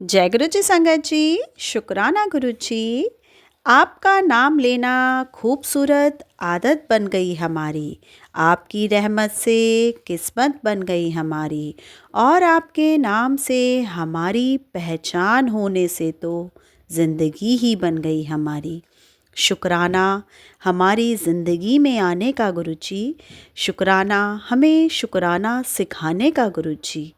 जय गुरु जी संगत जी। शुक्राना गुरु जी। आपका नाम लेना खूबसूरत आदत बन गई हमारी। आपकी रहमत से किस्मत बन गई हमारी। और आपके नाम से हमारी पहचान होने से तो ज़िंदगी ही बन गई हमारी। शुक्राना हमारी ज़िंदगी में आने का गुरु जी। शुक्राना हमें शुक्राना सिखाने का गुरु जी।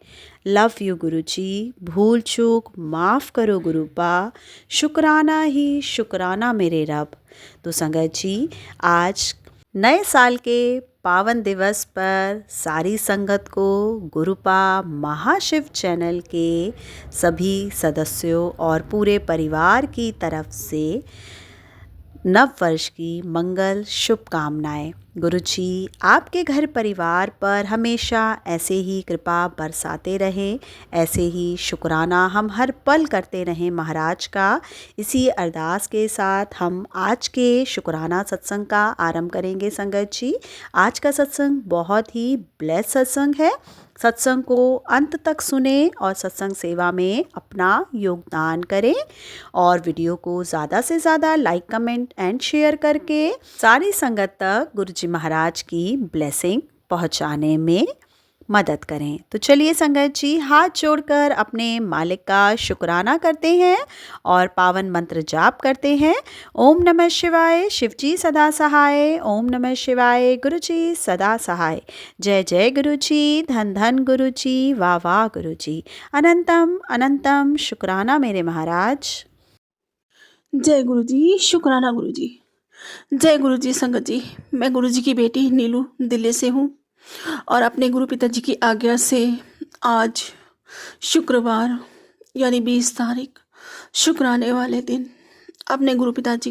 लव यू गुरु जी। भूल चूक माफ़ करो गुरु पा। शुक्राना ही शुक्राना मेरे रब। तो संगत जी, आज नए साल के पावन दिवस पर सारी संगत को गुरुपा महाशिव चैनल के सभी सदस्यों और पूरे परिवार की तरफ से नव वर्ष की मंगल शुभकामनाएं। गुरु जी आपके घर परिवार पर हमेशा ऐसे ही कृपा बरसाते रहें, ऐसे ही शुक्राना हम हर पल करते रहें महाराज का। इसी अरदास के साथ हम आज के शुक्राना सत्संग का आरंभ करेंगे संगत जी। आज का सत्संग बहुत ही ब्लेस सत्संग है। सत्संग को अंत तक सुने और सत्संग सेवा में अपना योगदान करें और वीडियो को ज़्यादा से ज़्यादा लाइक कमेंट एंड शेयर करके सारी संगत तक गुरु जी महाराज की ब्लेसिंग पहुंचाने में मदद करें। तो चलिए संगत जी, हाथ जोड़कर अपने मालिक का शुक्राना करते हैं और पावन मंत्र जाप करते हैं। ओम नमः शिवाय, शिव जी सदा सहाय। ओम नमः शिवाय, गुरु जी सदा सहाय। जय जय गुरु जी, धन धन गुरु जी, वाह वाह गुरु जी। अनंतम अनंतम शुक्राना मेरे महाराज। जय गुरु जी। शुक्राना गुरु जी। जय गुरु जी संगत जी। मैं गुरु जी की बेटी नीलू दिल्ली से हूँ और अपने गुरु पिताजी की आज्ञा से आज शुक्रवार यानी 20 तारीख शुक्राने वाले दिन अपने गुरु पिताजी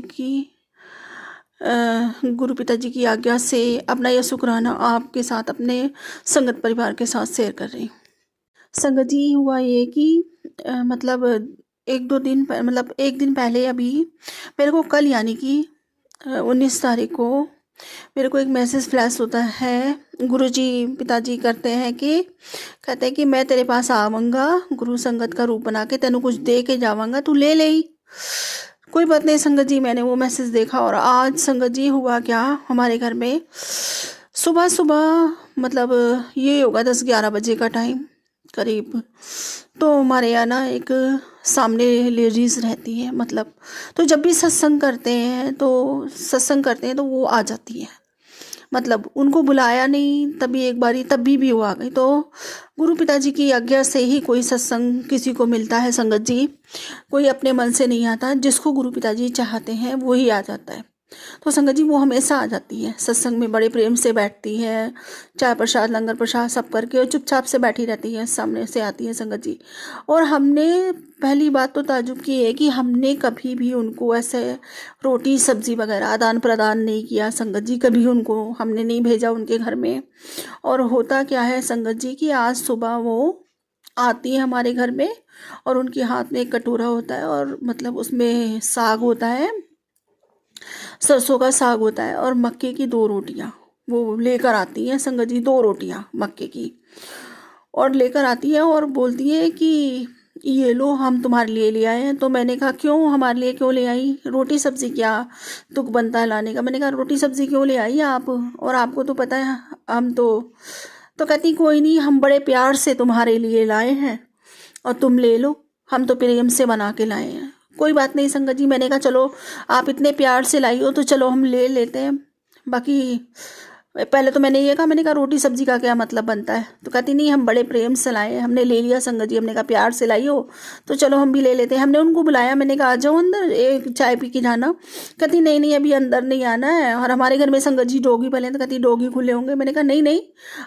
की आज्ञा से अपना यह शुक्राना आपके साथ अपने संगत परिवार के साथ शेयर कर रही हूँ। संगत जी, हुआ ये कि मतलब एक दिन पहले अभी मेरे को कल यानी कि 19 तारीख को मेरे को एक मैसेज फ्लैश होता है। गुरुजी पिताजी करते हैं कि कहते हैं कि मैं तेरे पास आऊँगा, गुरु संगत का रूप बना के तेनू कुछ दे के जावांगा, तू ले ही। कोई बात नहीं संगत जी, मैंने वो मैसेज देखा और आज संगत जी हुआ क्या, हमारे घर में सुबह सुबह मतलब ये होगा 10-11 बजे का टाइम करीब, तो हमारे यहाँ ना एक सामने लेडीज़ रहती है, मतलब तो जब भी सत्संग करते हैं तो वो आ जाती है। मतलब उनको बुलाया नहीं, तभी एक बारी तभी भी वो आ गई। तो गुरु पिताजी की आज्ञा से ही कोई सत्संग किसी को मिलता है संगत जी। कोई अपने मन से नहीं आता, जिसको गुरु पिताजी चाहते हैं वही आ जाता है। तो संगत जी वो हमेशा आ जाती है सत्संग में, बड़े प्रेम से बैठती है, चाय प्रसाद लंगर प्रसाद सब करके और चुपचाप से बैठी रहती है, सामने से आती है संगत जी। और हमने पहली बात तो ताजुब की है कि हमने कभी भी उनको ऐसे रोटी सब्जी वगैरह आदान प्रदान नहीं किया संगत जी, कभी उनको हमने नहीं भेजा उनके घर में। और होता क्या है संगत जी कि आज सुबह वो आती है हमारे घर में और उनके हाथ में एक कटोरा होता है और मतलब उसमें साग होता है, सरसों का साग होता है और मक्के की 2 रोटियां वो लेकर आती हैं संगत जी, 2 रोटियां मक्के की और लेकर आती है और बोलती है कि ये लो हम तुम्हारे लिए ले आए हैं। तो मैंने कहा क्यों, हमारे लिए क्यों ले आई, रोटी सब्जी क्या तुक बनता है लाने का। मैंने कहा रोटी सब्जी क्यों ले आई आप, और आपको तो पता है हम तो कहती कोई नहीं, हम बड़े प्यार से तुम्हारे लिए लाए हैं और तुम ले लो, हम तो प्रेम से बना के लाए हैं। कोई बात नहीं संगत जी, मैंने कहा चलो आप इतने प्यार से लाई हो तो चलो हम ले लेते हैं। बाकी पहले तो मैंने कहा रोटी सब्जी का क्या मतलब बनता है। तो कहती नहीं, हम बड़े प्रेम से लाए, हमने ले लिया संगत जी। हमने कहा प्यार से लाई हो तो चलो हम भी ले लेते हैं। हमने उनको बुलाया, मैंने कहा आ जाओ अंदर, एक चाय पी के जाना। कहती नहीं नहीं अभी अंदर नहीं आना है, और हमारे घर में संगत जी डॉगी पले हैं, तो कहती डॉगी खुले होंगे। मैंने कहा नहीं नहीं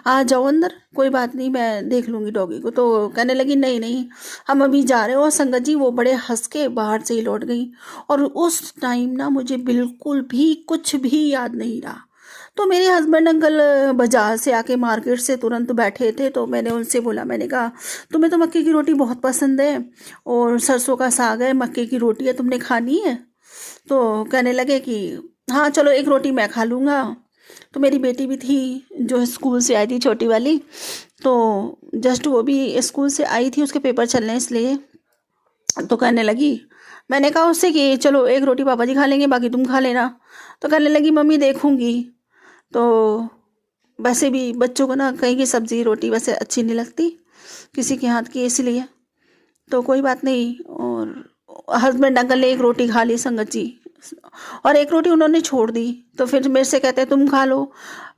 आ जाओ अंदर, कोई बात नहीं मैं देख लूँगी डॉगी को। तो कहने लगी नहीं नहीं हम अभी जा रहे हो। और संगत जी वो बड़े हंस के बाहर से ही लौट गई और उस टाइम ना मुझे बिल्कुल भी कुछ भी याद नहीं रहा। तो मेरे हस्बैंड अंकल बाजार से आके मार्केट से तुरंत बैठे थे, तो मैंने उनसे बोला, मैंने कहा तुम्हें तो मक्के की रोटी बहुत पसंद है और सरसों का साग है, मक्के की रोटी है, तुमने खानी है। तो कहने लगे कि हाँ चलो एक रोटी मैं खा लूँगा। तो मेरी बेटी भी थी जो स्कूल से आई थी, छोटी वाली, तो जस्ट वो भी स्कूल से आई थी, उसके पेपर चलने इसलिए। तो कहने लगी, मैंने कहा उससे कि चलो एक रोटी पापा जी खा लेंगे, बाकी तुम खा लेना। तो कहने लगी मम्मी देखूंगी। तो वैसे भी बच्चों को ना कहीं की सब्जी रोटी वैसे अच्छी नहीं लगती किसी के हाथ की, इसलिए तो कोई बात नहीं। और हस्बैंड अंकल ने एक रोटी खा ली संगत जी, और एक रोटी उन्होंने छोड़ दी। तो फिर मेरे से कहते हैं तुम खा लो।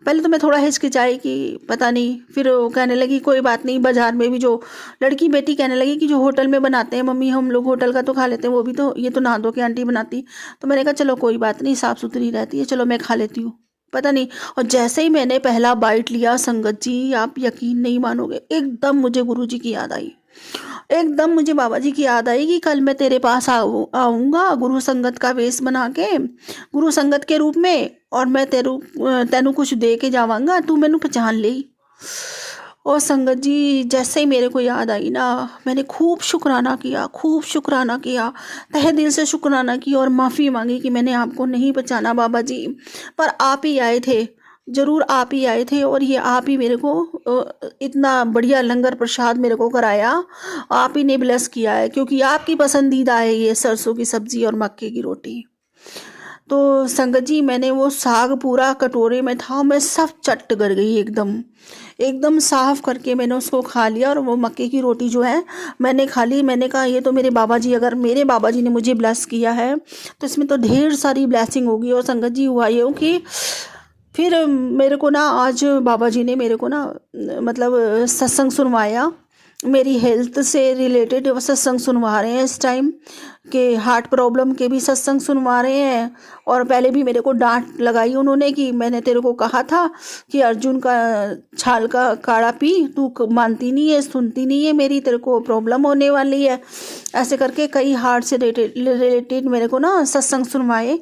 पहले तो मैं थोड़ा हिचकिचाई कि पता नहीं, फिर वो कहने लगी कोई बात नहीं। बाजार में भी जो लड़की बेटी कहने लगी कि जो होटल में बनाते हैं मम्मी, हम लोग होटल का तो खा लेते हैं, वो भी तो ये तो नहा धो के आंटी बनाती। तो मैंने कहा चलो कोई बात नहीं, साफ़ सुथरी रहती है, चलो मैं खा लेती हूँ। पता नहीं, और जैसे ही मैंने पहला बाइट लिया संगत जी, आप यकीन नहीं मानोगे, एकदम मुझे गुरुजी की याद आई। एकदम मुझे बाबा जी की याद आई कि कल मैं तेरे पास आऊँगा गुरु संगत का वेश बना के, गुरु संगत के रूप में, और मैं तेनू कुछ दे के जावांगा, तू मैनू पहचान ले। और संगत जी जैसे ही मेरे को याद आई ना, मैंने खूब शुक्राना किया, खूब शुक्राना किया, तहे दिल से शुक्राना किया और माफ़ी मांगी कि मैंने आपको नहीं पहचाना बाबा जी, पर आप ही आए थे, ज़रूर आप ही आए थे, और ये आप ही मेरे को इतना बढ़िया लंगर प्रसाद मेरे को कराया, आप ही ने ब्लेस किया है, क्योंकि आपकी पसंदीदा है ये सरसों की सब्ज़ी और मक्के की रोटी। तो संगत जी मैंने वो साग पूरा कटोरे में था, मैं सब चट कर गई, एकदम एकदम साफ करके मैंने उसको खा लिया। और वो मक्के की रोटी जो है मैंने खा ली। मैंने कहा ये तो मेरे बाबा जी, अगर मेरे बाबा जी ने मुझे ब्लेस किया है तो इसमें तो ढेर सारी ब्लेसिंग होगी। और संगत जी हुआ ये कि फिर मेरे को ना आज बाबा जी ने मेरे को ना मतलब सत्संग सुनवाया, मेरी हेल्थ से रिलेटेड वो सत्संग सुनवा रहे हैं इस टाइम, के हार्ट प्रॉब्लम के भी सत्संग सुनवा रहे हैं। और पहले भी मेरे को डांट लगाई उन्होंने कि मैंने तेरे को कहा था कि अर्जुन का छाल का काढ़ा पी, तू मानती नहीं है, सुनती नहीं है मेरी, तेरे को प्रॉब्लम होने वाली है। ऐसे करके कई हार्ट से रिलेटेड मेरे को ना सत्संग सुनवाए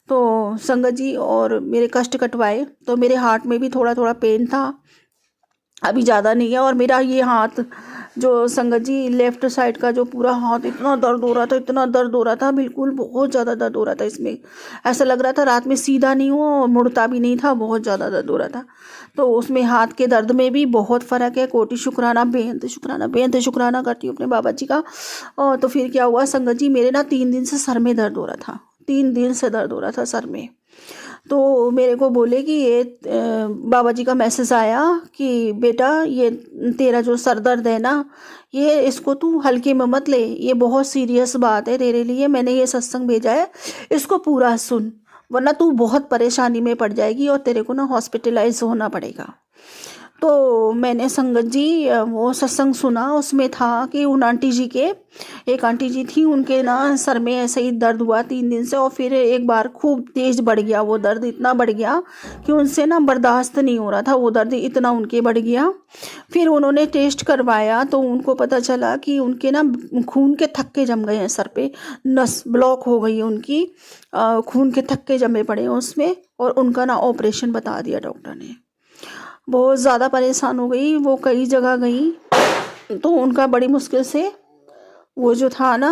तो संगत जी, और मेरे कष्ट कटवाए। तो मेरे हार्ट में भी थोड़ा थोड़ा पेन था, अभी ज़्यादा नहीं है। और मेरा ये हाथ जो संगत जी लेफ़्ट साइड का जो पूरा हाथ इतना दर्द हो रहा था, इतना दर्द हो रहा था, बिल्कुल बहुत ज़्यादा दर्द हो रहा था। इसमें ऐसा लग रहा था रात में सीधा नहीं हुआ और मुड़ता भी नहीं था, बहुत ज़्यादा दर्द हो रहा था। तो उसमें हाथ के दर्द में भी बहुत फ़र्क है। कोटि शुक्राना, बेहद शुक्राना, बेहद शुक्राना करती हूँ अपने बाबा जी का। और तो फिर क्या हुआ संगत जी, मेरे ना 3 दिन से सर में दर्द हो रहा था, 3 दिन से दर्द हो रहा था सर में। तो मेरे को बोले कि ये बाबा जी का मैसेज आया कि बेटा ये तेरा जो सर दर्द है ना, ये इसको तू हल्के में मत ले, ये बहुत सीरियस बात है तेरे लिए, मैंने ये सत्संग भेजा है, इसको पूरा सुन, वरना तू बहुत परेशानी में पड़ जाएगी और तेरे को ना हॉस्पिटलाइज होना पड़ेगा। तो मैंने संगत जी वो सत्संग सुना, उसमें था कि उन आंटी जी के, एक आंटी जी थी, उनके ना सर में ऐसे ही दर्द हुआ 3 दिन से, और फिर एक बार खूब तेज़ बढ़ गया वो दर्द, इतना बढ़ गया कि उनसे ना बर्दाश्त नहीं हो रहा था वो दर्द, इतना उनके बढ़ गया। फिर उन्होंने टेस्ट करवाया तो उनको पता चला कि उनके ना खून के थक्के जम गए हैं सर पे, नस ब्लॉक हो गई है उनकी, खून के थक्के जमे पड़े हैं उसमें, और उनका ना ऑपरेशन बता दिया डॉक्टर ने। बहुत ज़्यादा परेशान हो गई वो, कई जगह गई तो उनका बड़ी मुश्किल से वो जो था ना,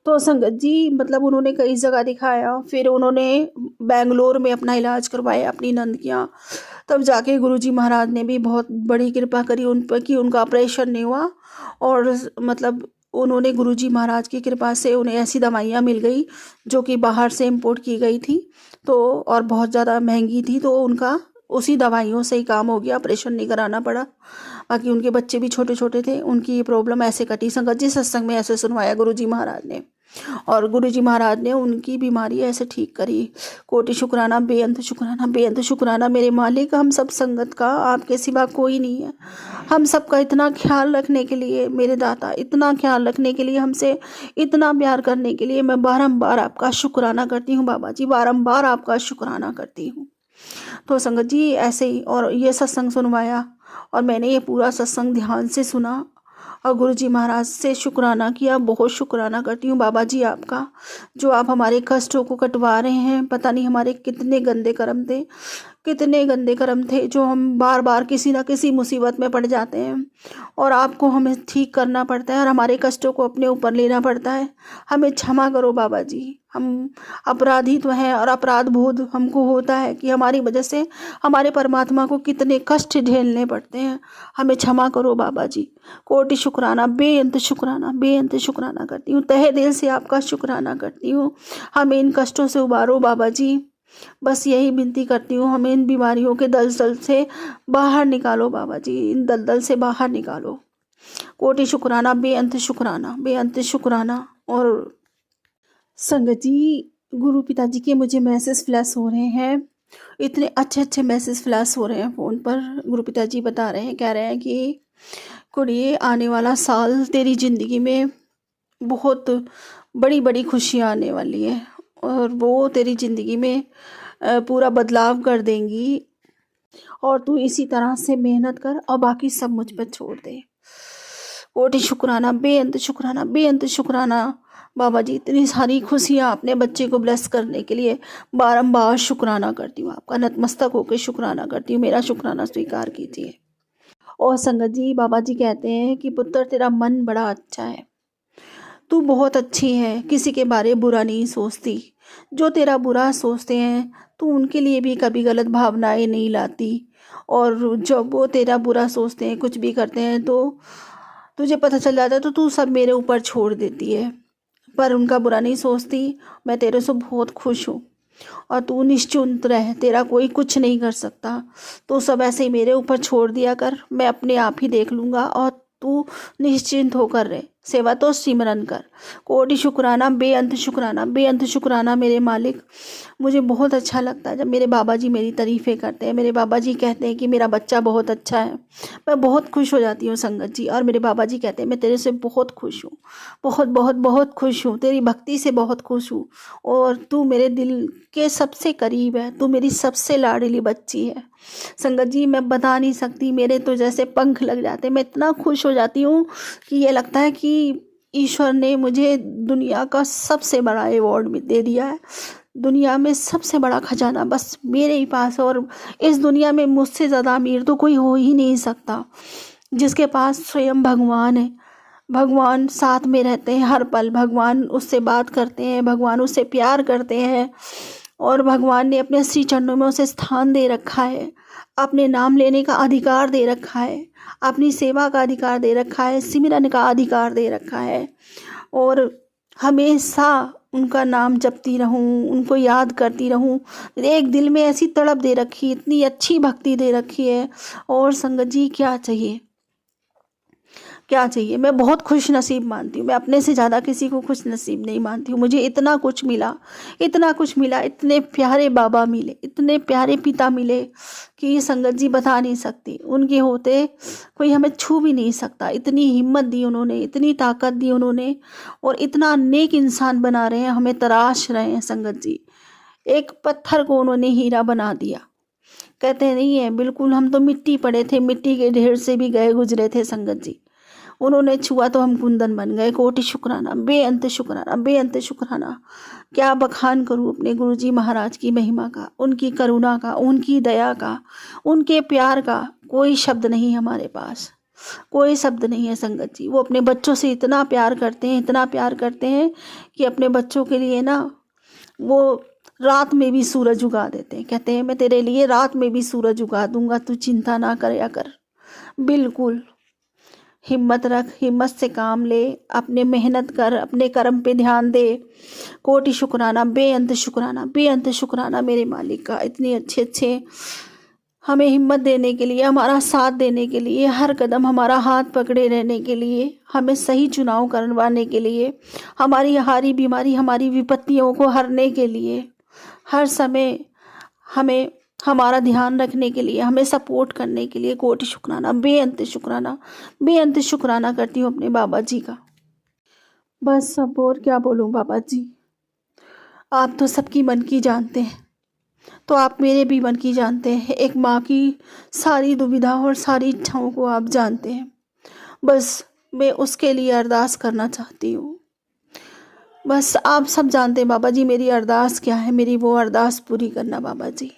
तो संगत जी मतलब उन्होंने कई जगह दिखाया, फिर उन्होंने बेंगलोर में अपना इलाज करवाया अपनी नंद के यहाँ, तब जाके गुरुजी महाराज ने भी बहुत बड़ी कृपा करी उन पर कि उनका ऑपरेशन नहीं हुआ। और मतलब उन्होंने गुरुजी महाराज की कृपा से उन्हें ऐसी दवाइयाँ मिल गई जो कि बाहर से इम्पोर्ट की गई थी, तो और बहुत ज़्यादा महंगी थी, तो उनका उसी दवाइयों से ही काम हो गया, ऑपरेशन नहीं कराना पड़ा। बाकी उनके बच्चे भी छोटे छोटे थे, उनकी ये प्रॉब्लम ऐसे कटी। संगत जी सत्संग में ऐसे सुनवाया गुरुजी महाराज ने, और गुरुजी महाराज ने उनकी बीमारी ऐसे ठीक करी। कोटि शुक्राना, बेअंत शुक्राना, बेअंत शुक्राना मेरे मालिक, हम सब संगत का, आपके सिवा कोई नहीं है। हम सबका इतना ख्याल रखने के लिए मेरे दाता, इतना ख्याल रखने के लिए, हमसे इतना प्यार करने के लिए मैं बारंबार आपका शुक्राना करती हूँ बाबा जी, बारंबार आपका शुक्राना करती हूँ। तो संगत जी ऐसे ही, और ये सत्संग सुनवाया और मैंने ये पूरा सत्संग ध्यान से सुना और गुरुजी महाराज से शुक्राना किया। बहुत शुक्राना करती हूँ बाबा जी आपका, जो आप हमारे कष्टों को कटवा रहे हैं। पता नहीं हमारे कितने गंदे कर्म थे कितने गंदे कर्म थे जो हम बार बार किसी ना किसी मुसीबत में पड़ जाते हैं और आपको हमें ठीक करना पड़ता है और हमारे कष्टों को अपने ऊपर लेना पड़ता है। हमें क्षमा करो बाबा जी। हम अपराधी तो हैं और अपराध बोध हमको होता है कि हमारी वजह से हमारे परमात्मा को कितने कष्ट झेलने पड़ते हैं। हमें क्षमा करो बाबा जी। कोटि शुक्राना, बेअंत शुक्राना करती हूँ। तहे दिल से आपका शुक्राना करती हूँ। हमें इन कष्टों से उबारो बाबा जी। बस यही विनती करती हूँ, हमें इन बीमारियों के दलदल से बाहर निकालो बाबा जी, इन दलदल से बाहर निकालो। कोटि शुक्राना, बेअंत शुक्राना। और संगत जी, गुरु पिताजी के मुझे मैसेज फ्लैश हो रहे हैं, इतने अच्छे अच्छे मैसेज फ्लैश हो रहे हैं फ़ोन पर। गुरु पिताजी बता रहे हैं, कह रहे हैं कि कुड़िए आने वाला साल तेरी ज़िंदगी में बहुत बड़ी बड़ी खुशियाँ आने वाली है और वो तेरी ज़िंदगी में पूरा बदलाव कर देंगी और तू इसी तरह से मेहनत कर और बाकी सब मुझ पर छोड़ दे। कोटि शुक्राना, बेअंत शुक्राना बाबा जी। इतनी सारी खुशियाँ अपने बच्चे को ब्लेस करने के लिए बारंबार शुक्राना करती हूँ। आपका नतमस्तक होकर शुक्राना करती हूँ। मेरा शुक्राना स्वीकार कीजिए। और संगत जी, बाबा जी कहते हैं कि पुत्र तेरा मन बड़ा अच्छा है, तू बहुत अच्छी है, किसी के बारे बुरा नहीं सोचती। जो तेरा बुरा सोचते हैं तू उनके लिए भी कभी गलत भावनाएं नहीं लाती और जब वो तेरा बुरा सोचते हैं, कुछ भी करते हैं तो तुझे पता चल जाता है तो तू सब मेरे ऊपर छोड़ देती है, पर उनका बुरा नहीं सोचती। मैं तेरे से बहुत खुश हूँ और तू निश्चिंत रह, तेरा कोई कुछ नहीं कर सकता। तो सब ऐसे ही मेरे ऊपर छोड़ दिया कर, मैं अपने आप ही देख लूँगा और तू निश्चिंत होकर रहे, सेवा तो सिमरन कर। कोटि शुक्राना, बेअंत शुक्राना मेरे मालिक। मुझे बहुत अच्छा लगता है जब मेरे बाबा जी मेरी तारीफ़ें करते हैं। मेरे बाबा जी कहते हैं कि मेरा बच्चा बहुत अच्छा है, मैं बहुत खुश हो जाती हूँ संगत जी। और मेरे बाबा जी कहते हैं मैं तेरे से बहुत खुश हूँ, बहुत बहुत बहुत खुश हूँ, तेरी भक्ति से बहुत खुश हूँ और तू मेरे दिल के सबसे करीब है, तू मेरी सबसे लाडली बच्ची है। संगत जी, मैं बता नहीं सकती, मेरे तो जैसे पंख लग जाते हैं। मैं इतना खुश हो जाती हूँ कि ये लगता है कि ईश्वर ने मुझे दुनिया का सबसे बड़ा अवार्ड दे दिया है। दुनिया में सबसे बड़ा खजाना बस मेरे ही पास है और इस दुनिया में मुझसे ज़्यादा अमीर तो कोई हो ही नहीं सकता, जिसके पास स्वयं भगवान है। भगवान साथ में रहते हैं हर पल, भगवान उससे बात करते हैं, भगवान उससे प्यार करते हैं और भगवान ने अपने श्री चरणों में उसे स्थान दे रखा है, अपने नाम लेने का अधिकार दे रखा है, अपनी सेवा का अधिकार दे रखा है, सिमरन का अधिकार दे रखा है और हमेशा उनका नाम जपती रहूं, उनको याद करती रहूं। एक दिल में ऐसी तड़प दे रखी, इतनी अच्छी भक्ति दे रखी है। और संगत जी, क्या चाहिए, क्या चाहिए। मैं बहुत खुश नसीब मानती हूँ, मैं अपने से ज़्यादा किसी को खुश नसीब नहीं मानती हूँ। मुझे इतना कुछ मिला, इतना कुछ मिला, इतने प्यारे बाबा मिले, इतने प्यारे पिता मिले कि ये संगत जी बता नहीं सकती। उनके होते कोई हमें छू भी नहीं सकता। इतनी हिम्मत दी उन्होंने, इतनी ताकत दी उन्होंने और इतना नेक इंसान बना रहे हैं, हमें तराश रहे हैं संगत जी। एक पत्थर को उन्होंने हीरा बना दिया। कहते नहीं है, बिल्कुल हम तो मिट्टी पड़े थे, मिट्टी के ढेर से भी गए गुजरे थे संगत जी। उन्होंने छुआ तो हम कुंदन बन गए। कोटि शुक्राना, बेअंत शुक्राना। क्या बखान करूं अपने गुरुजी महाराज की महिमा का, उनकी करुणा का, उनकी दया का, उनके प्यार का। कोई शब्द नहीं हमारे पास, कोई शब्द नहीं है संगत जी। वो अपने बच्चों से इतना प्यार करते हैं, इतना प्यार करते हैं कि अपने बच्चों के लिए ना वो रात में भी सूरज उगा देते हैं। कहते हैं मैं तेरे लिए रात में भी सूरज उगा दूंगा, तू चिंता ना करया कर। बिल्कुल हिम्मत रख, हिम्मत से काम ले, अपने मेहनत कर, अपने कर्म पे ध्यान दे। कोटि शुक्राना, बेअंत शुक्राना मेरे मालिक का। इतने अच्छे अच्छे हमें हिम्मत देने के लिए, हमारा साथ देने के लिए, हर कदम हमारा हाथ पकड़े रहने के लिए, हमें सही चुनाव करवाने के लिए, हमारी हारी बीमारी, हमारी विपत्तियों को हरने के लिए, हर समय हमें हमारा ध्यान रखने के लिए, हमें सपोर्ट करने के लिए। कोटि शुक्राना, बेअंत शुक्राना करती हूँ अपने बाबा जी का। बस अब और क्या बोलूँ बाबा जी, आप तो सबकी मन की जानते हैं, तो आप मेरे भी मन की जानते हैं। एक माँ की सारी दुविधा और सारी इच्छाओं को आप जानते हैं। बस मैं उसके लिए अरदास करना चाहती हूँ। बस आप सब जानते हैं बाबा जी मेरी अरदास क्या है, मेरी वो अरदास पूरी करना बाबा जी।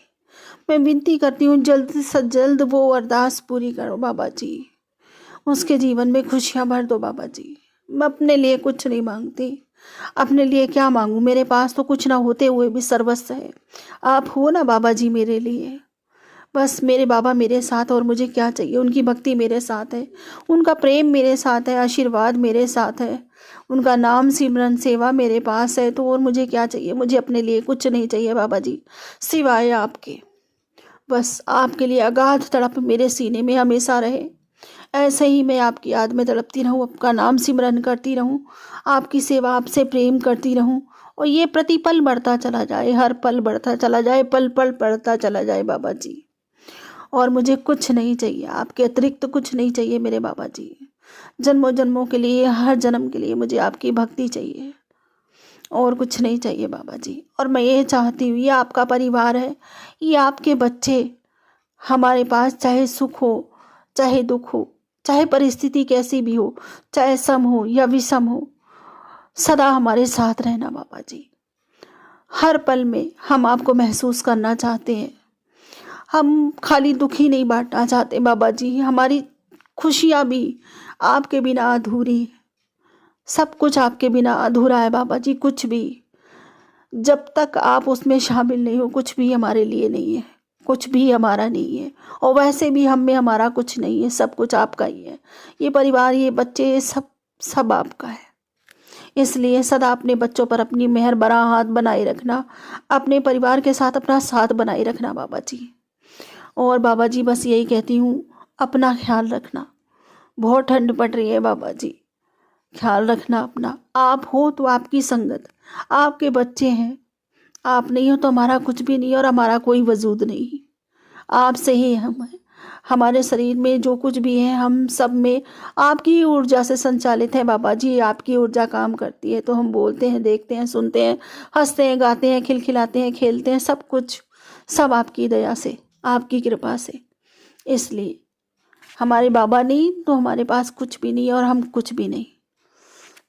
मैं विनती करती हूँ जल्द से जल्द वो अरदास पूरी करो बाबा जी, उसके जीवन में खुशियाँ भर दो बाबा जी। मैं अपने लिए कुछ नहीं मांगती, अपने लिए क्या मांगूं, मेरे पास तो कुछ ना होते हुए भी सर्वस्व है। आप हो ना बाबा जी मेरे लिए, बस मेरे बाबा मेरे साथ, और मुझे क्या चाहिए। उनकी भक्ति मेरे साथ है, उनका प्रेम मेरे साथ है, आशीर्वाद मेरे साथ है, उनका नाम सिमरन सेवा मेरे पास है, तो और मुझे क्या चाहिए। मुझे अपने लिए कुछ नहीं चाहिए बाबा जी, सिवाय आपके। बस आपके लिए अगाध तड़प मेरे सीने में हमेशा रहे। ऐसे ही मैं आपकी याद में तड़पती रहूं, आपका नाम सिमरन करती रहूं, आपकी सेवा, आपसे प्रेम करती रहूं, और ये प्रतिपल बढ़ता चला जाए, हर पल बढ़ता चला जाए, पल पल बढ़ता चला जाए बाबा जी। और मुझे कुछ नहीं चाहिए, आपके अतिरिक्त कुछ नहीं चाहिए मेरे बाबा जी। जन्मों जन्मों के लिए, हर जन्म के लिए मुझे आपकी भक्ति चाहिए, और कुछ नहीं चाहिए बाबा जी। और मैं ये चाहती हूँ, ये आपका परिवार है, ये आपके बच्चे हमारे पास, चाहे सुख हो चाहे दुख हो, चाहे परिस्थिति कैसी भी हो, चाहे सम हो या विषम हो, सदा हमारे साथ रहना बाबा जी। हर पल में हम आपको महसूस करना चाहते हैं। हम खाली दुख ही नहीं बांटना चाहते बाबा जी, हमारी खुशियाँ भी आपके बिना अधूरी हैं। सब कुछ आपके बिना अधूरा है बाबा जी, कुछ भी। जब तक आप उसमें शामिल नहीं हो, कुछ भी हमारे लिए नहीं है, कुछ भी हमारा नहीं है। और वैसे भी हम में हमारा कुछ नहीं है, सब कुछ आपका ही है। ये परिवार, ये बच्चे, ये सब सब आपका है। इसलिए सदा अपने बच्चों पर अपनी मेहर भरा हाथ बनाए रखना, अपने परिवार के साथ अपना साथ बनाए रखना बाबा जी। और बाबा जी बस यही कहती हूँ, अपना ख्याल रखना। बहुत ठंड पड़ रही है बाबा जी, ख्याल रखना अपना। आप हो तो आपकी संगत, आपके बच्चे हैं, आप नहीं हो तो हमारा कुछ भी नहीं, और हमारा कोई वजूद नहीं। आपसे ही हम हैं। हमारे शरीर में जो कुछ भी है, हम सब में आपकी ऊर्जा से संचालित है बाबा जी। आपकी ऊर्जा काम करती है तो हम बोलते हैं, देखते हैं, सुनते हैं, हंसते हैं, गाते हैं, खिलखिलाते हैं, खेलते हैं, सब कुछ सब आपकी दया से, आपकी कृपा से। इसलिए हमारे बाबा नहीं तो हमारे पास कुछ भी नहीं, और हम कुछ भी नहीं।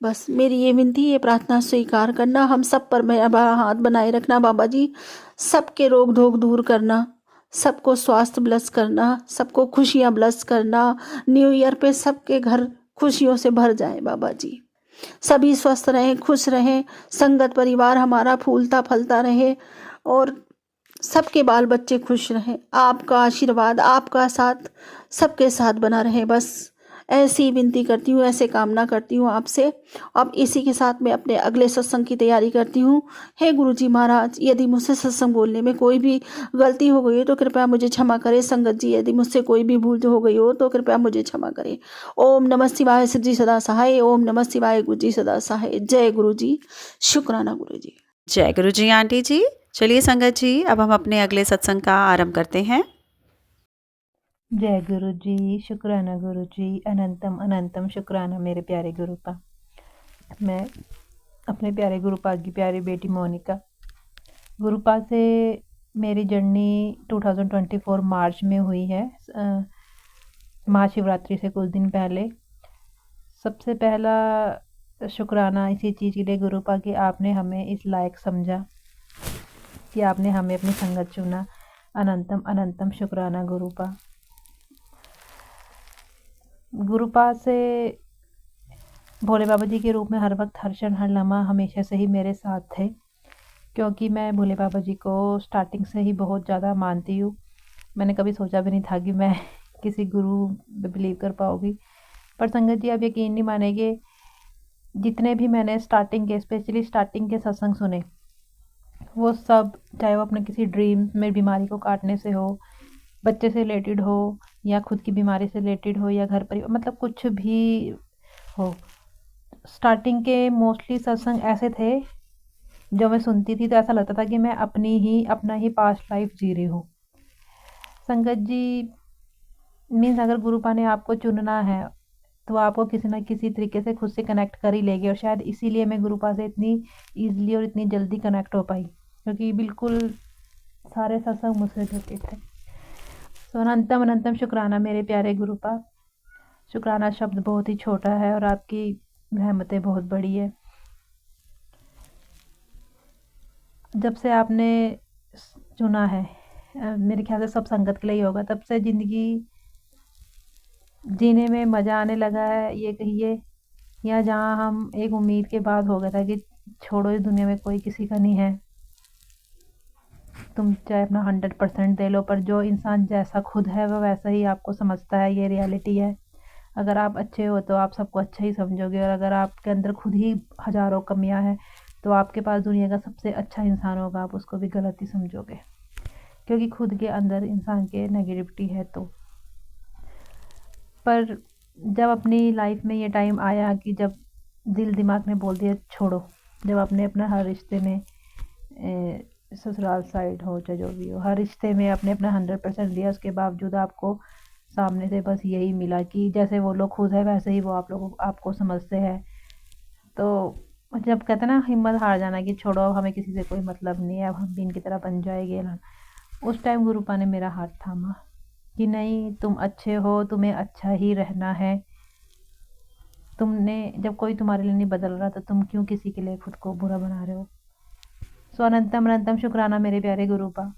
बस मेरी ये विनती, ये प्रार्थना स्वीकार करना, हम सब पर मेरा हाथ बनाए रखना बाबा जी। सबके रोग धोग दूर करना, सबको स्वास्थ्य ब्लेस करना, सबको खुशियाँ ब्लेस करना। न्यू ईयर पे सबके घर खुशियों से भर जाए बाबा जी। सभी स्वस्थ रहें, खुश रहें, संगत परिवार हमारा फूलता फलता रहे, और सबके बाल बच्चे खुश रहें। आपका आशीर्वाद, आपका साथ सबके साथ बना रहे। बस ऐसी विनती करती हूँ, ऐसे कामना करती हूँ आपसे। अब इसी के साथ मैं अपने अगले सत्संग की तैयारी करती हूँ। हे गुरुजी महाराज, यदि मुझसे सत्संग बोलने में कोई भी गलती हो गई हो तो कृपया मुझे क्षमा करें। संगत जी, यदि मुझसे कोई भी भूल हो गई हो तो कृपया मुझे क्षमा करें। ओम नमः शिवाय, शिव जी सदा सहाय। ओम नमः शिवाय, गुरु जी सदा सहाय। जय गुरु जी, शुक्राना गुरु जी। जय गुरु जी आंटी जी। चलिए संगत जी, अब हम अपने अगले सत्संग का आरंभ करते हैं। जय गुरु जी, शुक्राना गुरु जी, अनंतम अनंतम शुक्राना मेरे प्यारे गुरुपा। मैं अपने प्यारे गुरुपा की प्यारी बेटी मोनिका। गुरुपा से मेरी जर्नी 2024 मार्च में हुई है, महाशिवरात्रि से कुछ दिन पहले। सबसे पहला शुक्राना इसी चीज़ के लिए गुरुपा कि आपने हमें इस लायक समझा, कि आपने हमें अपनी संगत चुना। अनंतम अनंतम शुक्राना गुरुपा। गुरुपा से भोले बाबा जी के रूप में हर वक्त, हर क्षण, हर लम्हा हमेशा से ही मेरे साथ थे, क्योंकि मैं भोले बाबा जी को स्टार्टिंग से ही बहुत ज़्यादा मानती हूँ। मैंने कभी सोचा भी नहीं था कि मैं किसी गुरु पे बिलीव कर पाऊँगी। पर संगत जी, आप यकीन नहीं मानेंगे, जितने भी मैंने स्टार्टिंग के, स्पेशली स्टार्टिंग के सत्संग सुने, वो सब, चाहे वो अपने किसी ड्रीम में बीमारी को काटने से हो, बच्चे से रिलेटेड हो, या खुद की बीमारी से रिलेटेड हो, या घर परिवार, मतलब कुछ भी हो, स्टार्टिंग के मोस्टली सत्संग ऐसे थे जो मैं सुनती थी तो ऐसा लगता था कि मैं अपना ही पास्ट लाइफ जी रही हूँ। संगत जी, मीन्स अगर गुरुपा ने आपको चुनना है तो आपको किसी ना किसी तरीके से खुद से कनेक्ट कर ही लेगी, और शायद इसीलिए मैं गुरुपा से इतनी ईजिली और इतनी जल्दी कनेक्ट हो पाई, क्योंकि बिल्कुल सारे सत्संग मुझसे रिलेटेड थे। तो अनंतम अनंतम शुक्राना मेरे प्यारे गुरुपा। शुक्राना शब्द बहुत ही छोटा है और आपकी रहमतें बहुत बड़ी है। जब से आपने चुना है मेरे ख्याल से सब संगत के लिए ही होगा। तब से ज़िंदगी जीने में मज़ा आने लगा है, ये कहिए, या जहाँ हम एक उम्मीद के बाद हो गया था कि छोड़ो, इस दुनिया में कोई किसी का नहीं है, तुम चाहे अपना 100% दे लो, पर जो इंसान जैसा खुद है वो वैसा ही आपको समझता है, ये रियलिटी है। अगर आप अच्छे हो तो आप सबको अच्छा ही समझोगे, और अगर आपके अंदर खुद ही हज़ारों कमियां हैं तो आपके पास दुनिया का सबसे अच्छा इंसान होगा, आप उसको भी गलत ही समझोगे, क्योंकि खुद के अंदर इंसान के नेगेटिविटी है। तो पर जब अपनी लाइफ में ये टाइम आया कि जब दिल दिमाग ने बोल दिया छोड़ो, जब आपने अपना हर रिश्ते में ससुराल साइड हो चाहे जो भी हो, हर रिश्ते में आपने अपना 100% दिया, उसके बावजूद आपको सामने से बस यही मिला कि जैसे वो लोग खुद है वैसे ही वो आप लोगों आपको समझते हैं। तो जब कहते हैं ना हिम्मत हार जाना कि छोड़ो, हमें किसी से कोई मतलब नहीं है, अब हम भी इनकी तरह बन जाएंगे ना, उस टाइम गुरुपा ने मेरा हाथ थामा कि नहीं, तुम अच्छे हो, तुम्हें अच्छा ही रहना है। तुमने जब कोई तुम्हारे लिए नहीं बदल रहा तो तुम क्यों किसी के लिए खुद को बुरा बना रहे हो। सो अनंतम अनंतम शुक्राना मेरे प्यारे गुरुपा।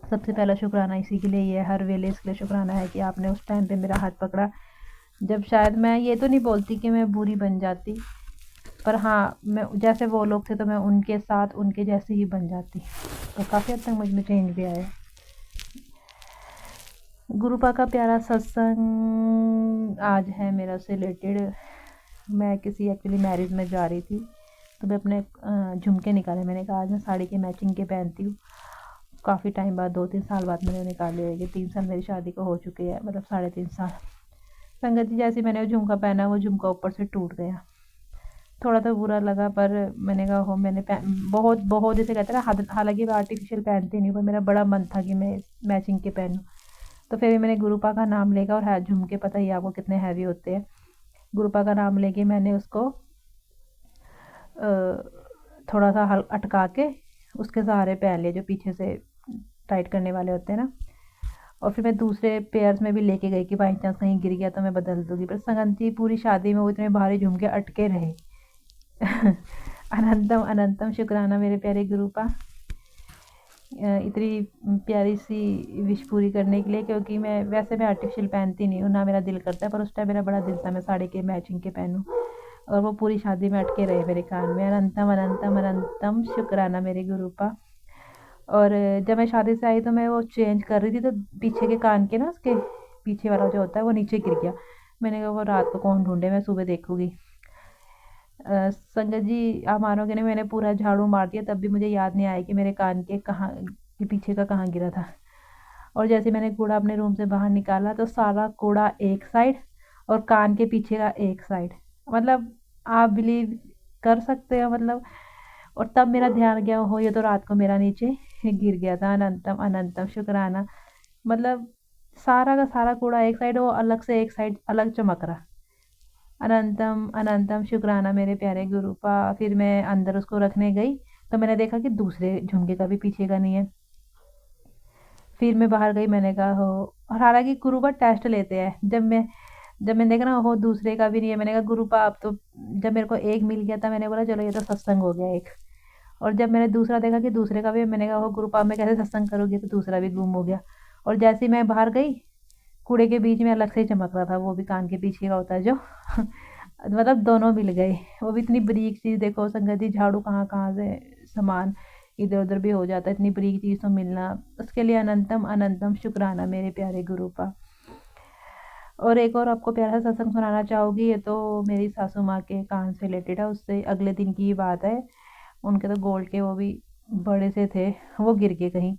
सबसे पहला शुक्राना इसी के लिए ही है, हर वेले इसके लिए शुक्राना है कि आपने उस टाइम पे मेरा हाथ पकड़ा, जब शायद मैं ये तो नहीं बोलती कि मैं बुरी बन जाती, पर हाँ, मैं जैसे वो लोग थे तो मैं उनके साथ उनके जैसे ही बन जाती, तो काफ़ी हद तक मुझ में चेंज भी आया। गुरुपा का प्यारा सत्संग आज है मेरा से रिलेटेड। मैं किसी एक्चुअली मैरिज में जा रही थी, तो मैं अपने झुमके निकाले, मैंने कहा आज मैं साड़ी के मैचिंग के पहनती हूँ। काफ़ी टाइम बाद, 2-3 साल बाद मैंने निकाले, कि 3 साल मेरी शादी को हो चुके हैं, मतलब 3.5 साल। संगत जी, जैसे मैंने वो झुमका पहना, वो झुमका ऊपर से टूट गया। थोड़ा तो बुरा लगा, पर मैंने कहा हो, मैंने बहुत बहुत जैसे कहते हैं ना, हालांकि मैं आर्टिफिशियल पहनती नहीं, पर मेरा बड़ा मन था कि मैं मैचिंग के पहनूँ। तो फिर मैंने गुरुपा का नाम लेकर, और है झुमके पता ही आपको कितने हैवी होते हैं, गुरुपा का नाम लेके मैंने उसको थोड़ा सा अटका के उसके सहारे पहन लिए, जो पीछे से टाइट करने वाले होते हैं ना। और फिर मैं दूसरे पेयर्स में भी लेके गई कि बाई चांस कहीं गिर गया तो मैं बदल दूंगी, पर संगंती पूरी शादी में वो इतने भारी झुमके अटके रहे। अनंतम अनंतम शुक्राना मेरे प्यारे गुरुपा, इतनी प्यारी सी विश पूरी करने के लिए, क्योंकि मैं आर्टिफिशियल पहनती नहीं हूँ, ना मेरा दिल करता है, पर उस टाइम मेरा बड़ा दिल था मैं साड़ी के मैचिंग के पहनूँ, और वो पूरी शादी में अटके रहे मेरे कान में। अनंतम अनंतम अनंतम शुक्राना मेरे गुरुपा। और जब मैं शादी से आई तो मैं वो चेंज कर रही थी, तो पीछे के कान के ना, उसके पीछे वाला जो होता है वो नीचे गिर गया। मैंने कहा वो रात को कौन ढूंढे, मैं सुबह देखूंगी। संगत जी, आप मानोगे नहीं, मैंने पूरा झाड़ू मार दिया तब भी मुझे याद नहीं आया कि मेरे कान के कहाँ के पीछे का कहाँ गिरा था। और जैसे मैंने कूड़ा अपने रूम से बाहर निकाला तो सारा कूड़ा एक साइड और कान के पीछे का एक साइड, मतलब आप बिलीव कर सकते हो, मतलब। और तब मेरा ध्यान गया, हो ये तो रात को मेरा नीचे गिर गया था। अनंतम अनंतम शुक्राना, मतलब सारा का सारा कूड़ा एक साइड, वो अलग से एक साइड अलग चमक रहा। अनंतम अनंतम शुक्राना मेरे प्यारे गुरुपा। फिर मैं अंदर उसको रखने गई तो मैंने देखा कि दूसरे झुमके का भी पीछे का नहीं है। फिर मैं बाहर गई, मैंने कहा हो, और हालांकि गुरुपा टेस्ट लेते हैं, जब मैंने देखा ना हो दूसरे का भी नहीं है, मैंने कहा गुरुपा अब तो, जब मेरे को एक मिल गया था मैंने बोला चलो ये तो सत्संग हो गया एक। और जब मैंने दूसरा देखा कि दूसरे का भी, मैंने कहा हो गुरुपा मैं कैसे सत्संग करूँगी, तो दूसरा भी गुम हो गया। और जैसे ही मैं बाहर गई, कूड़े के बीच में अलग से ही चमक रहा था, वो भी कान के पीछे का होता है जो। मतलब दोनों मिल गए। वो भी इतनी बारीक चीज़, देखो संगत जी, झाड़ू कहाँ कहाँ से सामान इधर उधर भी हो जाता है, इतनी बारीक चीज़ तो मिलना, उसके लिए अनंतम अनंतम शुक्राना मेरे प्यारे गुरुपा। और एक और आपको प्यारा सा सत्संग सुनाना चाहूँगी, ये तो मेरी सासू माँ के कान से रिलेटेड है, उससे अगले दिन की ही बात है। उनके तो गोल्ड के वो भी बड़े से थे, वो गिर गए कहीं,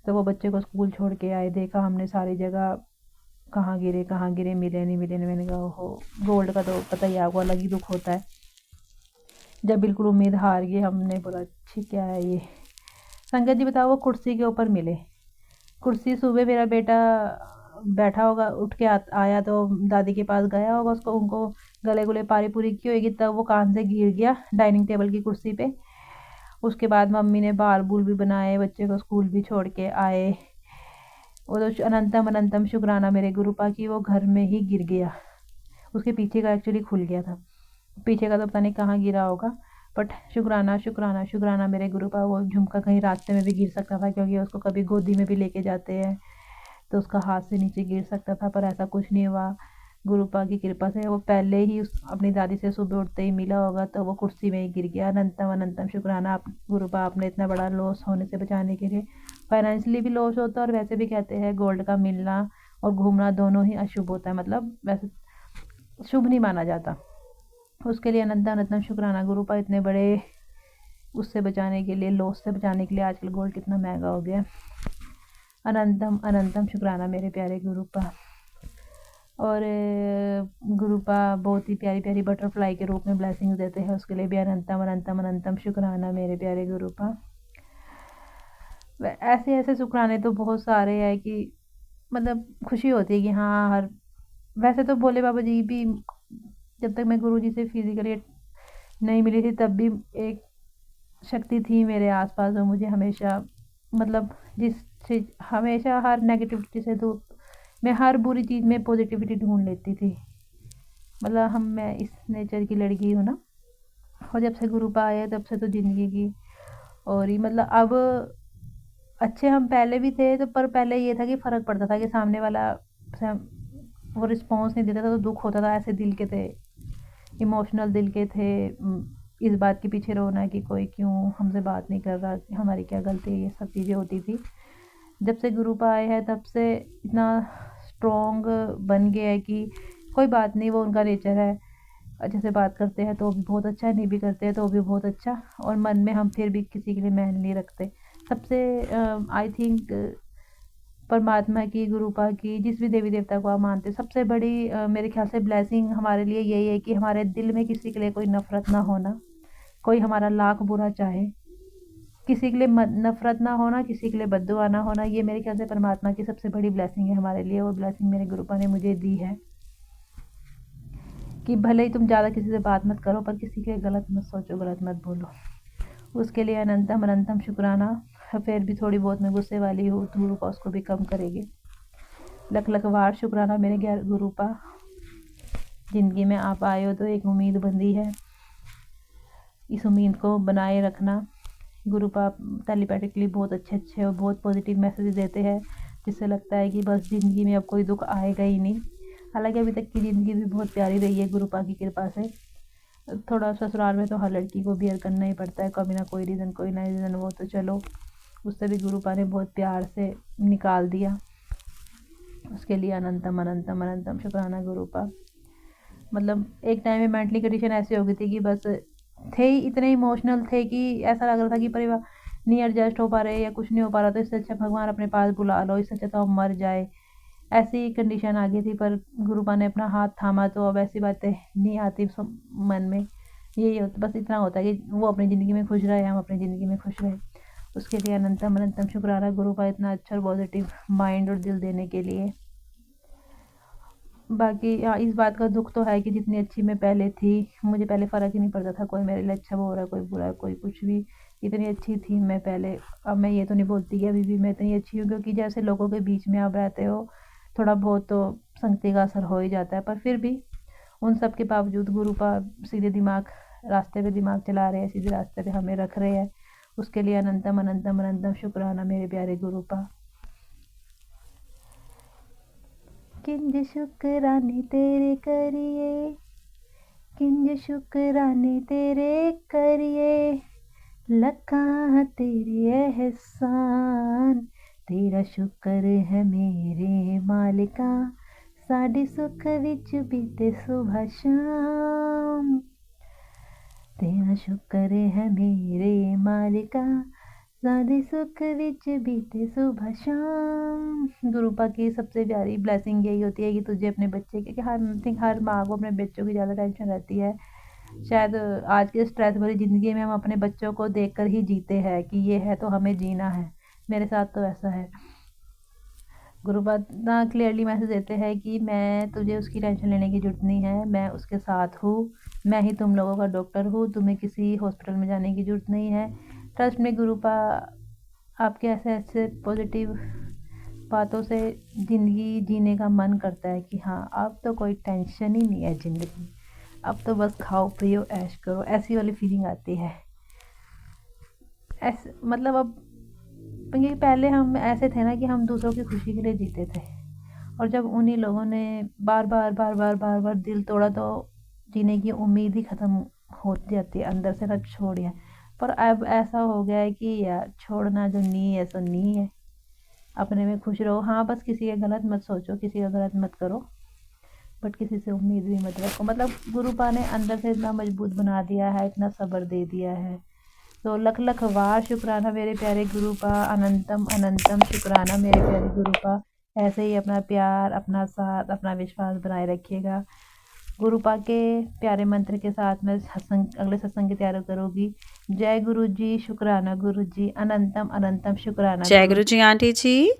तो वो बच्चे को स्कूल छोड़ के आए, देखा हमने सारी जगह, कहाँ गिरे कहाँ गिरे, मिले नहीं मिले नहीं। मैंने कहा हो, गोल्ड का तो पता ही आपको अलग ही दुख होता है। जब बिल्कुल उम्मीद हार गई, हमने बोला अच्छी क्या है ये। संगत जी बताओ, वो कुर्सी के ऊपर मिले, कुर्सी, सुबह मेरा बेटा बैठा होगा, उठ के आया तो दादी के पास गया होगा, उसको उनको गले गुले पारी पूरी की होगी, तब वो कान से गिर गया डाइनिंग टेबल की कुर्सी पे। उसके बाद मम्मी ने बाल बूल भी बनाए, बच्चे को स्कूल भी छोड़ के आए। वो तो अनंतम अनंतम शुक्राना मेरे गुरुपा की, वो घर में ही गिर गया, उसके पीछे का एक्चुअली खुल गया था, पीछे का तो पता नहीं कहाँ गिरा होगा, बट शुक्राना शुक्राना शुक्राना मेरे गुरुपा। वो झुमका कहीं रास्ते में भी गिर सकता था, क्योंकि उसको कभी गोदी में भी लेके जाते हैं तो उसका हाथ से नीचे गिर सकता था, पर ऐसा कुछ नहीं हुआ। गुरुपा की कृपा से वो पहले ही उस अपनी दादी से सुबह उठते ही मिला होगा, तो वो कुर्सी में ही गिर गया। अनंतम अनंतम शुक्राना आप गुरुपा, आपने इतना बड़ा लॉस होने से बचाने के लिए। फाइनेंशियली भी लॉस होता है, और वैसे भी कहते हैं गोल्ड का मिलना और घूमना दोनों ही अशुभ होता है, मतलब वैसे शुभ नहीं माना जाता। उसके लिए अनंतम अनंतम शुक्राना गुरुपा, इतने बड़े उससे बचाने के लिए, लॉस से बचाने के लिए। आजकल गोल्ड कितना महंगा हो गया। अनंतम अनंतम शुक्राना मेरे प्यारे गुरुपा। और गुरुपा बहुत ही प्यारी प्यारी बटरफ्लाई के रूप में ब्लेसिंग देते हैं, उसके लिए भी अनंतम अनंतम अनंतम शुक्राना मेरे प्यारे गुरुपा। ऐसे ऐसे शुक्राने तो बहुत सारे हैं कि मतलब खुशी होती है कि हाँ हर। वैसे तो भोले बाबा जी भी, जब तक मैं गुरु जी से फिजिकली नहीं मिली थी तब भी एक शक्ति थी मेरे आसपास, और मुझे हमेशा मतलब जिससे हमेशा हर नेगेटिविटी से दूर, मैं हर बुरी चीज़ में पॉजिटिविटी ढूंढ लेती थी। मतलब मैं इस नेचर की लड़की हूँ ना। और जब से गुरुपा आया तब से तो ज़िंदगी की, और ये मतलब अब अच्छे हम पहले भी थे तो, पर पहले ये था कि फ़र्क पड़ता था कि सामने वाला वो रिस्पॉन्स नहीं देता था तो दुख होता था। ऐसे दिल के थे, इमोशनल दिल के थे। इस बात के पीछे रोना कि कोई क्यों हमसे बात नहीं कर रहा, हमारी क्या गलती है, ये सब चीज़ें होती थी। जब से गुरुपा आए हैं तब से इतना स्ट्रॉन्ग बन गया है कि कोई बात नहीं, वो उनका नेचर है। अच्छे से बात करते हैं तो भी बहुत अच्छा, नहीं भी करते हैं तो भी बहुत अच्छा, और मन में हम फिर भी किसी के लिए मैल नहीं रखते। सबसे आई थिंक परमात्मा की, गुरुपा की, जिस भी देवी देवता को आप मानते हैं, सबसे बड़ी मेरे ख्याल से ब्लेसिंग हमारे लिए यही है कि हमारे दिल में किसी के लिए कोई नफ़रत ना होना। कोई हमारा लाख बुरा चाहे, किसी के लिए नफ़रत ना होना, किसी के लिए बद्दुआ ना होना, ये मेरे ख्याल से परमात्मा की सबसे बड़ी ब्लेसिंग है हमारे लिए। और ब्लेसिंग मेरे गुरुपा ने मुझे दी है कि भले ही तुम ज़्यादा किसी से बात मत करो, पर किसी के लिए गलत मत सोचो, गलत मत बोलो। उसके लिए अनंतम अनंतम शुक्राना। फिर भी थोड़ी बहुत मैं गुस्से वाली हूँ तो गुरुपा उसको भी कम करेगी। लख लख वार शुक्राना मेरे गुरुपा। ज़िंदगी में आप आए हो तो एक उम्मीद बंधी है, इस उम्मीद को बनाए रखना। गुरुपा टेलीपैथिकली बहुत अच्छे अच्छे और बहुत पॉजिटिव मैसेज देते हैं, जिससे लगता है कि बस ज़िंदगी में अब कोई दुख आएगा ही नहीं। हालांकि अभी तक की ज़िंदगी भी बहुत प्यारी रही है गुरुपा की कृपा से। थोड़ा ससुराल में तो हर लड़की को बियर करना ही पड़ता है, कभी ना कोई रीज़न, कोई ना रीज़न, वो तो चलो उससे भी गुरुपा ने बहुत प्यार से निकाल दिया। उसके लिए अनंतम अनंतम अनंतम शुक्राना गुरुपा। मतलब एक टाइम में मेंटली कंडीशन ऐसी हो गई थी कि बस थे ही, इतने इमोशनल थे कि ऐसा लग रहा था कि परिवार नहीं एडजस्ट हो पा रहे या कुछ नहीं हो पा रहा, तो इससे अच्छा भगवान अपने पास बुला लो, इससे अच्छा तो हम मर जाए, ऐसी कंडीशन आ गई थी। पर गुरुपा ने अपना हाथ थामा तो अब ऐसी बातें नहीं आती मन में। यही होता, बस इतना होता है कि वो अपनी ज़िंदगी में खुश रहे, हम अपनी ज़िंदगी में खुश रहे। उसके लिए अनंतम अनंतम शुक्राना गुरुपा, इतना अच्छा और पॉजिटिव माइंड और दिल देने के लिए। बाकी हाँ, इस बात का दुख तो है कि जितनी अच्छी मैं पहले थी, मुझे पहले फ़र्क ही नहीं पड़ता था, कोई मेरे लिए अच्छा बोल रहा है, कोई बुरा है, कोई कुछ भी। इतनी अच्छी थी मैं पहले। अब मैं ये तो नहीं बोलती कि अभी भी मैं इतनी अच्छी हूँ, क्योंकि जैसे लोगों के बीच में आप रहते हो थोड़ा बहुत तो संगति का असर हो ही जाता है। पर फिर भी उन सब के बावजूद गुरुपा सीधे रास्ते पे दिमाग चला रहे हैं, सीधे रास्ते पे हमें रख रहे हैं। उसके लिए अनंतम अनंतम अनंतम शुक्राना मेरे प्यारे गुरुपा। किंज शुक्राने तेरे करिए, किंज शुक्राने तेरे करिए, लखा तेरे एहसान, तेरा शुक्र है मेरे मालिका, साडे सुख विच बीते सुबह शाम। तेरा शुक्र है मेरे मालिका, सादे सुख विच बीते सुबह शाम। गुरुपा की सबसे प्यारी ब्लेसिंग यही होती है कि तुझे अपने बच्चे के, हर माँ को अपने बच्चों की ज़्यादा टेंशन रहती है। शायद आज के स्ट्रेस भरी ज़िंदगी में हम अपने बच्चों को देखकर ही जीते हैं कि ये है तो हमें जीना है। मेरे साथ तो ऐसा है। गुरुपा इतना क्लियरली मैसेज देते हैं कि मैं तुझे उसकी टेंशन लेने की ज़रूरत नहीं है, मैं उसके साथ हूँ, मैं ही तुम लोगों का डॉक्टर हूँ, तुम्हें किसी हॉस्पिटल में जाने की ज़रूरत नहीं है। ट्रस्ट में गुरुपा आपके ऐसे ऐसे पॉजिटिव बातों से ज़िंदगी जीने का मन करता है कि हाँ अब तो कोई टेंशन ही नहीं है ज़िंदगी, अब तो बस खाओ पियो ऐश करो, ऐसी वाली फीलिंग आती है। ऐसे मतलब अब ये पहले हम ऐसे थे ना कि हम दूसरों की खुशी के लिए जीते थे, और जब उन्हीं लोगों ने बार बार दिल तोड़ा तो जीने की उम्मीद ही ख़त्म हो जाती है अंदर से ना, छोड़िए। पर अब ऐसा हो गया है कि यार छोड़ना जो नहीं है सो नहीं है, अपने में खुश रहो। हाँ बस किसी का गलत मत सोचो, किसी का गलत मत करो, बट किसी से उम्मीद भी मत रखो। मतलब गुरु पा ने अंदर से इतना मजबूत बना दिया है, इतना सब्र दे दिया है। तो लख लख वार शुक्राना मेरे प्यारे गुरु पा, अनंतम अनंतम शुक्राना मेरे प्यारे गुरु पा। ऐसे ही अपना प्यार, अपना साथ, अपना विश्वास बनाए रखिएगा। गुरु पा के प्यारे मंत्र के साथ मैं अगले सत्संग की तैयारी करूँगी। जय गुरु जी, शुक्राना गुरु जी, अनंतम अनंतम शुक्राना जय गुरु गुरु जी आंटी जी,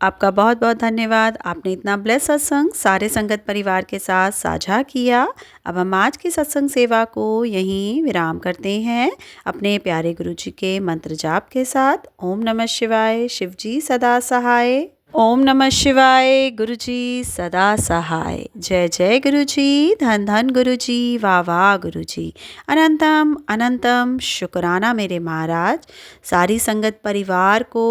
आपका बहुत बहुत धन्यवाद। आपने इतना ब्लेस सत्संग सारे संगत परिवार के साथ साझा किया। अब हम आज की सत्संग सेवा को यहीं विराम करते हैं अपने प्यारे गुरु जी के मंत्र जाप के साथ। ओम नमः शिवाय, शिव जी सदा सहाय। ओम नमः शिवाय, गुरु जी सदा सहाय। जय जय गुरु जी, धन धन गुरु जी, वाह वाह गुरु जी। अनंतम अनंतम शुक्राना मेरे महाराज। सारी संगत परिवार को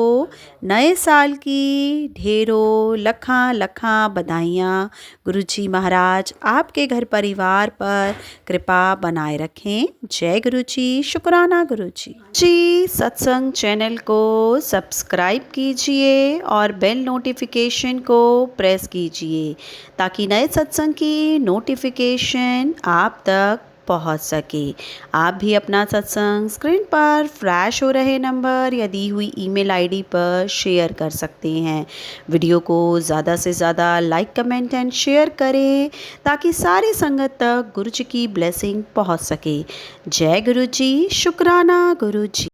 नए साल की ढेरों लखा लखा बधाइयाँ। गुरु जी महाराज आपके घर परिवार पर कृपा बनाए रखें। जय गुरु जी, शुक्राना गुरु जी। सत्संग चैनल को सब्सक्राइब कीजिए और बेल नोटिफिकेशन को प्रेस कीजिए ताकि नए सत्संग की नोटिफिकेशन आप तक पहुंच सके। आप भी अपना सत्संग स्क्रीन पर फ्लैश हो रहे नंबर या दी हुई ईमेल आईडी पर शेयर कर सकते हैं। वीडियो को ज़्यादा से ज़्यादा लाइक, कमेंट एंड शेयर करें ताकि सारी संगत तक गुरु जी की ब्लेसिंग पहुंच सके। जय गुरु जी, शुक्राना गुरु जी।